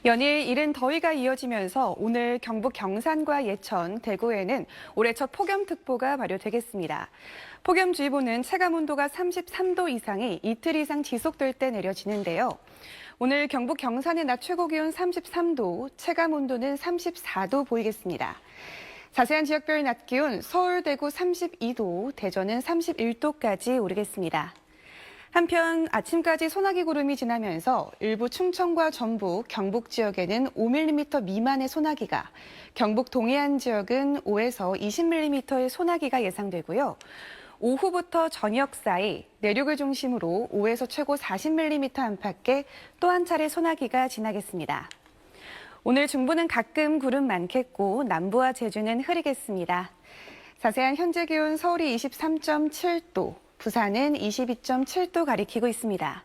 연일 이른 더위가 이어지면서 오늘 경북 경산과 예천, 대구에는 올해 첫 폭염특보가 발효되겠습니다. 폭염주의보는 체감온도가 33도 이상이 이틀 이상 지속될 때 내려지는데요. 오늘 경북 경산의 낮 최고기온 33도, 체감온도는 34도 보이겠습니다. 자세한 지역별 낮 기온 서울, 대구 32도, 대전은 31도까지 오르겠습니다. 한편 아침까지 소나기 구름이 지나면서 일부 충청과 전북, 경북 지역에는 5mm 미만의 소나기가, 경북 동해안 지역은 5에서 20mm의 소나기가 예상되고요. 오후부터 저녁 사이 내륙을 중심으로 5에서 최고 40mm 안팎의 또 한 차례 소나기가 지나겠습니다. 오늘 중부는 가끔 구름 많겠고 남부와 제주는 흐리겠습니다. 자세한 현재 기온 서울이 23.7도, 부산은 22.7도 가리키고 있습니다.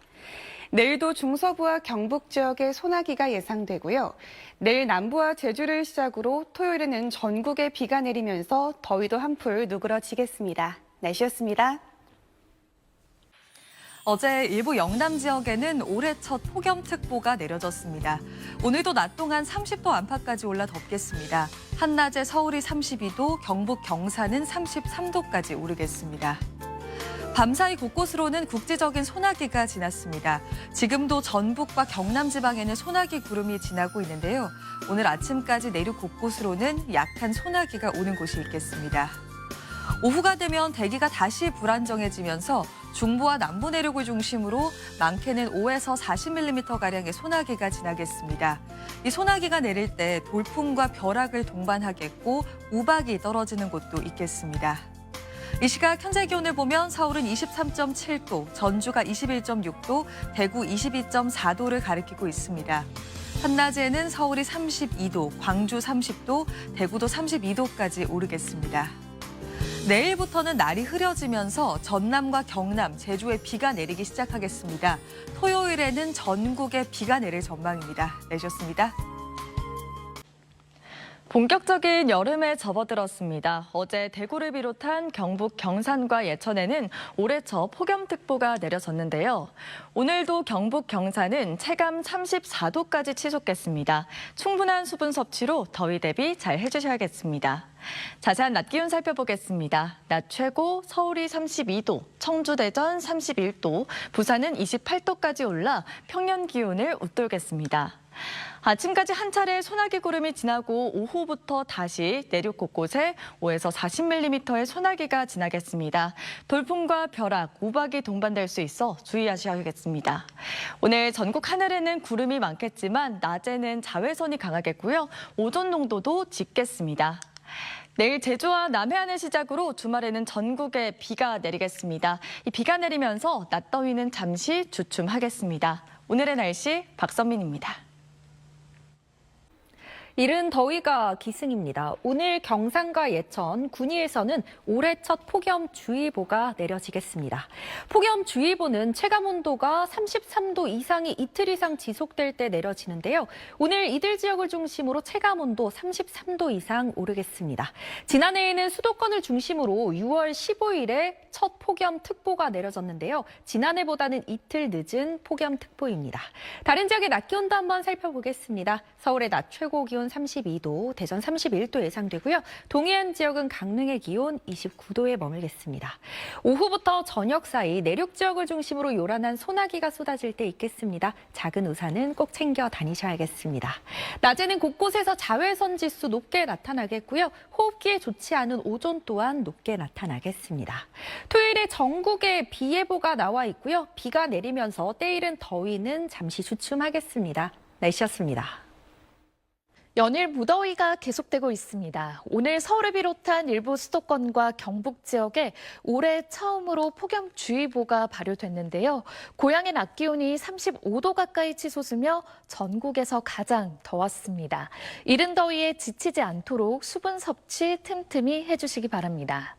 내일도 중서부와 경북 지역에 소나기가 예상되고요. 내일 남부와 제주를 시작으로 토요일에는 전국에 비가 내리면서 더위도 한풀 누그러지겠습니다. 날씨였습니다. 어제 일부 영남 지역에는 올해 첫 폭염특보가 내려졌습니다. 오늘도 낮 동안 30도 안팎까지 올라 덥겠습니다. 한낮에 서울이 32도, 경북 경산은 33도까지 오르겠습니다. 밤사이 곳곳으로는 국지적인 소나기가 지났습니다. 지금도 전북과 경남 지방에는 소나기 구름이 지나고 있는데요. 오늘 아침까지 내륙 곳곳으로는 약한 소나기가 오는 곳이 있겠습니다. 오후가 되면 대기가 다시 불안정해지면서 중부와 남부 내륙을 중심으로 많게는 5에서 40mm가량의 소나기가 지나겠습니다. 이 소나기가 내릴 때 돌풍과 벼락을 동반하겠고 우박이 떨어지는 곳도 있겠습니다. 이 시각 현재 기온을 보면 서울은 23.7도, 전주가 21.6도, 대구 22.4도를 가리키고 있습니다. 한낮에는 서울이 32도, 광주 30도, 대구도 32도까지 오르겠습니다. 내일부터는 날이 흐려지면서 전남과 경남, 제주에 비가 내리기 시작하겠습니다. 토요일에는 전국에 비가 내릴 전망입니다. 내셨습니다. 본격적인 여름에 접어들었습니다. 어제 대구를 비롯한 경북 경산과 예천에는 올해 첫 폭염특보가 내려졌는데요. 오늘도 경북 경산은 체감 34도까지 치솟겠습니다. 충분한 수분 섭취로 더위 대비 잘 해주셔야겠습니다. 자세한 낮 기온 살펴보겠습니다. 낮 최고 서울이 32도, 청주 대전 31도, 부산은 28도까지 올라 평년 기온을 웃돌겠습니다. 아침까지 한 차례 소나기 구름이 지나고 오후부터 다시 내륙 곳곳에 5에서 40mm의 소나기가 지나겠습니다. 돌풍과 벼락, 우박이 동반될 수 있어 주의하셔야겠습니다. 오늘 전국 하늘에는 구름이 많겠지만 낮에는 자외선이 강하겠고요. 오존 농도도 짙겠습니다. 내일 제주와 남해안을 시작으로 주말에는 전국에 비가 내리겠습니다. 이 비가 내리면서 낮더위는 잠시 주춤하겠습니다. 오늘의 날씨 박선민입니다. 이른 더위가 기승입니다. 오늘 경산과 예천, 군위에서는 올해 첫 폭염주의보가 내려지겠습니다. 폭염주의보는 체감온도가 33도 이상이 이틀 이상 지속될 때 내려지는데요. 오늘 이들 지역을 중심으로 체감온도 33도 이상 오르겠습니다. 지난해에는 수도권을 중심으로 6월 15일에 첫 폭염특보가 내려졌는데요. 지난해보다는 이틀 늦은 폭염특보입니다. 다른 지역의 낮 기온도 한번 살펴보겠습니다. 서울의 낮 최고 기온 32도, 대전 31도 예상되고요. 동해안 지역은 강릉의 기온 29도에 머물겠습니다. 오후부터 저녁 사이 내륙 지역을 중심으로 요란한 소나기가 쏟아질 때 있겠습니다. 작은 우산은 꼭 챙겨 다니셔야겠습니다. 낮에는 곳곳에서 자외선 지수 높게 나타나겠고요. 호흡기에 좋지 않은 오존 또한 높게 나타나겠습니다. 토요일에 전국에 비 예보가 나와 있고요. 비가 내리면서 때이른 더위는 잠시 주춤하겠습니다. 날씨였습니다. 연일 무더위가 계속되고 있습니다. 오늘 서울을 비롯한 일부 수도권과 경북 지역에 올해 처음으로 폭염주의보가 발효됐는데요. 고향의 낮 기온이 35도 가까이 치솟으며 전국에서 가장 더웠습니다. 이른 더위에 지치지 않도록 수분 섭취 틈틈이 해주시기 바랍니다.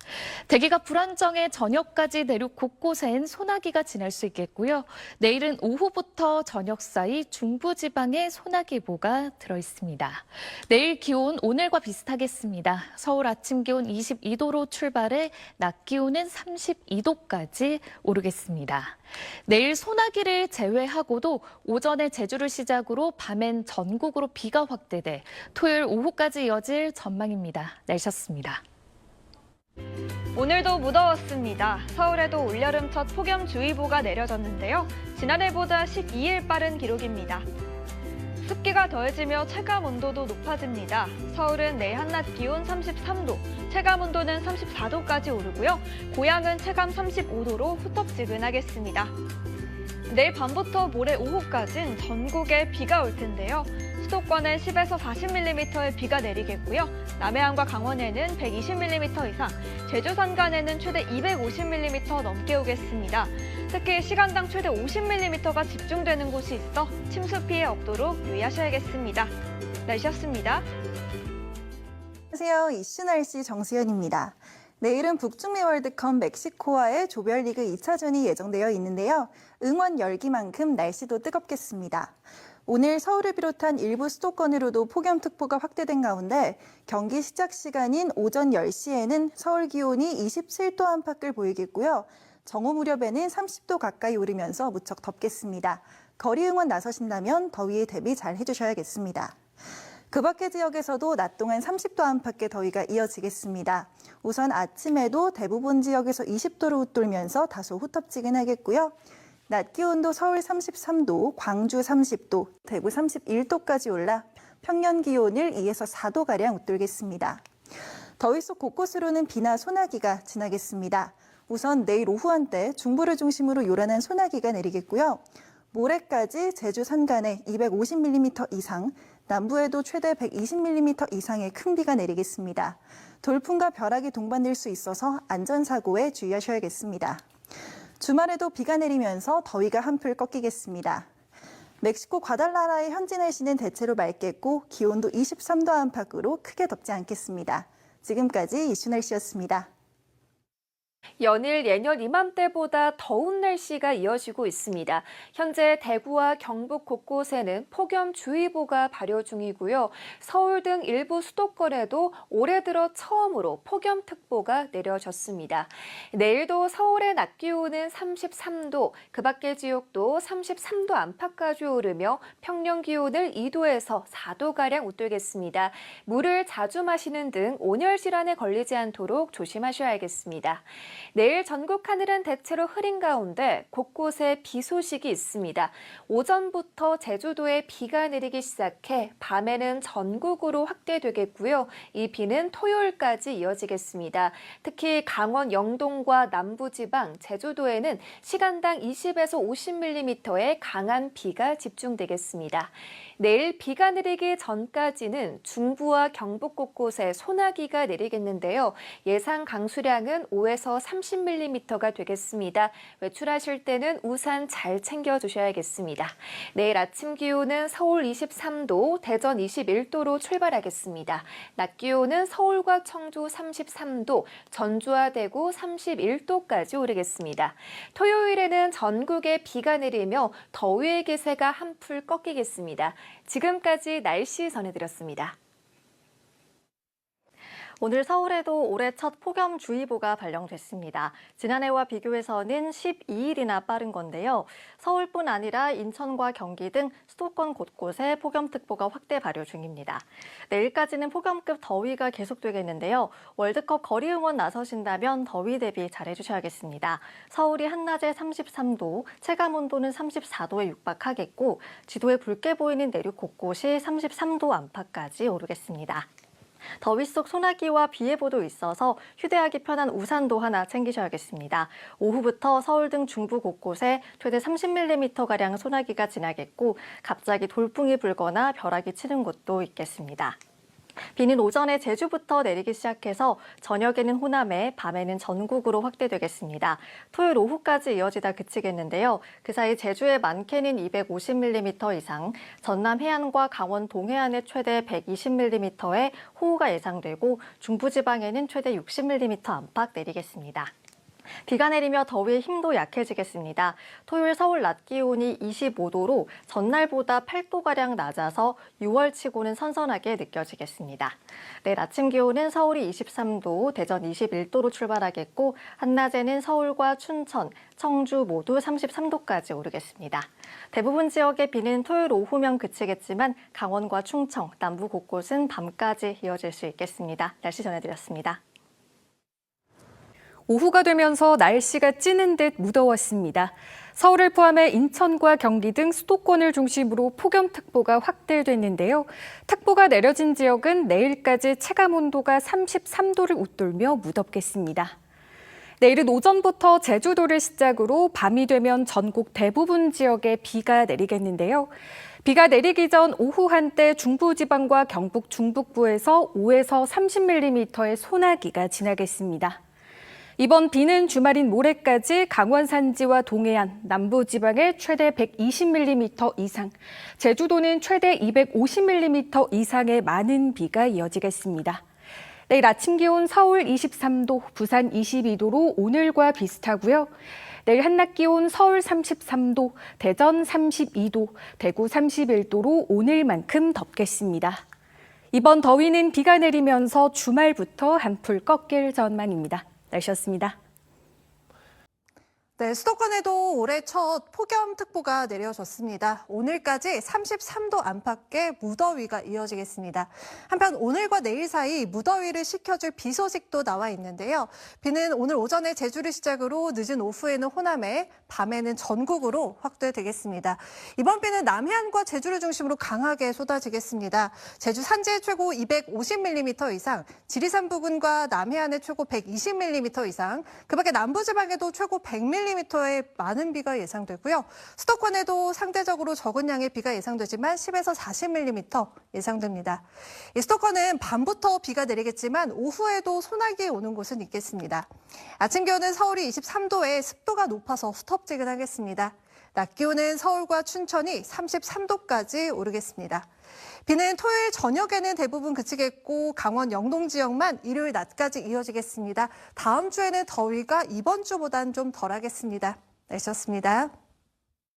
대기가 불안정해 저녁까지 내륙 곳곳엔 소나기가 지날 수 있겠고요. 내일은 오후부터 저녁 사이 중부지방에 소나기보가 들어있습니다. 내일 기온 오늘과 비슷하겠습니다. 서울 아침 기온 22도로 출발해 낮 기온은 32도까지 오르겠습니다. 내일 소나기를 제외하고도 오전에 제주를 시작으로 밤엔 전국으로 비가 확대돼 토요일 오후까지 이어질 전망입니다. 날씨였습니다. 오늘도 무더웠습니다. 서울에도 올여름 첫 폭염주의보가 내려졌는데요. 지난해보다 12일 빠른 기록입니다. 습기가 더해지며 체감온도도 높아집니다. 서울은 내일 한낮 기온 33도, 체감온도는 34도까지 오르고요. 고양은 체감 35도로 후텁지근하겠습니다. 내일 밤부터 모레 오후까지는 전국에 비가 올 텐데요. 수도권엔 10에서 40mm의 비가 내리겠고요. 남해안과 강원에는 120mm 이상, 제주 산간에는 최대 250mm 넘게 오겠습니다. 특히 시간당 최대 50mm가 집중되는 곳이 있어 침수 피해 없도록 유의하셔야겠습니다. 날씨였습니다. 안녕하세요. 이슈 날씨 정수연입니다. 내일은 북중미 월드컵 멕시코와의 조별리그 2차전이 예정되어 있는데요. 응원 열기만큼 날씨도 뜨겁겠습니다. 오늘 서울을 비롯한 일부 수도권으로도 폭염특보가 확대된 가운데 경기 시작 시간인 오전 10시에는 서울 기온이 27도 안팎을 보이겠고요. 정오 무렵에는 30도 가까이 오르면서 무척 덥겠습니다. 거리 응원 나서신다면 더위에 대비 잘 해주셔야겠습니다. 그 밖의 지역에서도 낮 동안 30도 안팎의 더위가 이어지겠습니다. 우선 아침에도 대부분 지역에서 20도를 웃돌면서 다소 후텁지근하겠고요. 낮 기온도 서울 33도, 광주 30도, 대구 31도까지 올라 평년 기온을 2에서 4도가량 웃돌겠습니다. 더위 속 곳곳으로는 비나 소나기가 지나겠습니다. 우선 내일 오후 한때 중부를 중심으로 요란한 소나기가 내리겠고요. 모레까지 제주 산간에 250mm 이상, 남부에도 최대 120mm 이상의 큰 비가 내리겠습니다. 돌풍과 벼락이 동반될 수 있어서 안전사고에 주의하셔야겠습니다. 주말에도 비가 내리면서 더위가 한풀 꺾이겠습니다. 멕시코 과달라라의 현지 날씨는 대체로 맑겠고 기온도 23도 안팎으로 크게 덥지 않겠습니다. 지금까지 이슈 날씨였습니다. 연일 예년 이맘때보다 더운 날씨가 이어지고 있습니다. 현재 대구와 경북 곳곳에는 폭염주의보가 발효 중이고요. 서울 등 일부 수도권에도 올해 들어 처음으로 폭염특보가 내려졌습니다. 내일도 서울의 낮 기온은 33도, 그 밖의 지역도 33도 안팎까지 오르며 평년 기온을 2도에서 4도가량 웃돌겠습니다. 물을 자주 마시는 등 온열 질환에 걸리지 않도록 조심하셔야겠습니다. 내일 전국 하늘은 대체로 흐린 가운데 곳곳에 비 소식이 있습니다. 오전부터 제주도에 비가 내리기 시작해 밤에는 전국으로 확대되겠고요. 이 비는 토요일까지 이어지겠습니다. 특히 강원 영동과 남부지방, 제주도에는 시간당 20에서 50mm의 강한 비가 집중되겠습니다. 내일 비가 내리기 전까지는 중부와 경북 곳곳에 소나기가 내리겠는데요. 예상 강수량은 5에서 30mm가 되겠습니다. 외출하실 때는 우산 잘 챙겨주셔야겠습니다. 내일 아침 기온은 서울 23도, 대전 21도로 출발하겠습니다. 낮 기온은 서울과 청주 33도, 전주와 대구 31도까지 오르겠습니다. 토요일에는 전국에 비가 내리며 더위의 기세가 한풀 꺾이겠습니다. 지금까지 날씨 전해드렸습니다. 오늘 서울에도 올해 첫 폭염주의보가 발령됐습니다. 지난해와 비교해서는 12일이나 빠른 건데요. 서울뿐 아니라 인천과 경기 등 수도권 곳곳에 폭염특보가 확대 발효 중입니다. 내일까지는 폭염급 더위가 계속되겠는데요. 월드컵 거리 응원 나서신다면 더위 대비 잘해주셔야겠습니다. 서울이 한낮에 33도, 체감온도는 34도에 육박하겠고 지도에 붉게 보이는 내륙 곳곳이 33도 안팎까지 오르겠습니다. 더위 속 소나기와 비 예보도 있어서 휴대하기 편한 우산도 하나 챙기셔야겠습니다. 오후부터 서울 등 중부 곳곳에 최대 30mm가량 소나기가 지나겠고 갑자기 돌풍이 불거나 벼락이 치는 곳도 있겠습니다. 비는 오전에 제주부터 내리기 시작해서 저녁에는 호남에, 밤에는 전국으로 확대되겠습니다. 토요일 오후까지 이어지다 그치겠는데요. 그 사이 제주의 많게는 250mm 이상, 전남 해안과 강원 동해안에 최대 120mm의 호우가 예상되고 중부지방에는 최대 60mm 안팎 내리겠습니다. 비가 내리며 더위의 힘도 약해지겠습니다. 토요일 서울 낮 기온이 25도로 전날보다 8도가량 낮아서 6월치고는 선선하게 느껴지겠습니다. 내일 아침 기온은 서울이 23도, 대전 21도로 출발하겠고 한낮에는 서울과 춘천, 청주 모두 33도까지 오르겠습니다. 대부분 지역의 비는 토요일 오후면 그치겠지만 강원과 충청, 남부 곳곳은 밤까지 이어질 수 있겠습니다. 날씨 전해드렸습니다. 오후가 되면서 날씨가 찌는 듯 무더웠습니다. 서울을 포함해 인천과 경기 등 수도권을 중심으로 폭염특보가 확대됐는데요. 특보가 내려진 지역은 내일까지 체감온도가 33도를 웃돌며 무덥겠습니다. 내일은 오전부터 제주도를 시작으로 밤이 되면 전국 대부분 지역에 비가 내리겠는데요. 비가 내리기 전 오후 한때 중부지방과 경북 중북부에서 5에서 30mm의 소나기가 지나겠습니다. 이번 비는 주말인 모레까지 강원 산지와 동해안, 남부지방에 최대 120mm 이상, 제주도는 최대 250mm 이상의 많은 비가 이어지겠습니다. 내일 아침 기온 서울 23도, 부산 22도로 오늘과 비슷하고요. 내일 한낮 기온 서울 33도, 대전 32도, 대구 31도로 오늘만큼 덥겠습니다. 이번 더위는 비가 내리면서 주말부터 한풀 꺾일 전망입니다. 날씨였습니다. 네, 수도권에도 올해 첫 폭염특보가 내려졌습니다. 오늘까지 33도 안팎의 무더위가 이어지겠습니다. 한편 오늘과 내일 사이 무더위를 식혀줄 비 소식도 나와 있는데요. 비는 오늘 오전에 제주를 시작으로 늦은 오후에는 호남에, 밤에는 전국으로 확대되겠습니다. 이번 비는 남해안과 제주를 중심으로 강하게 쏟아지겠습니다. 제주 산지의 최고 250mm 이상, 지리산 부근과 남해안의 최고 120mm 이상, 그밖에 남부지방에도 최고 100mm의 많은 비가 예상되고요. 수도권에도 상대적으로 적은 양의 비가 예상되지만 10에서 40mm 예상됩니다. 수도권은 밤부터 비가 내리겠지만 오후에도 소나기 오는 곳은 있겠습니다. 아침 기온은 서울이 23도에 습도가 높아서 후텁지근하겠습니다. 낮 기온은 서울과 춘천이 33도까지 오르겠습니다. 비는 토요일 저녁에는 대부분 그치겠고 강원 영동 지역만 일요일 낮까지 이어지겠습니다. 다음 주에는 더위가 이번 주보단 좀 덜하겠습니다. 날씨였습니다.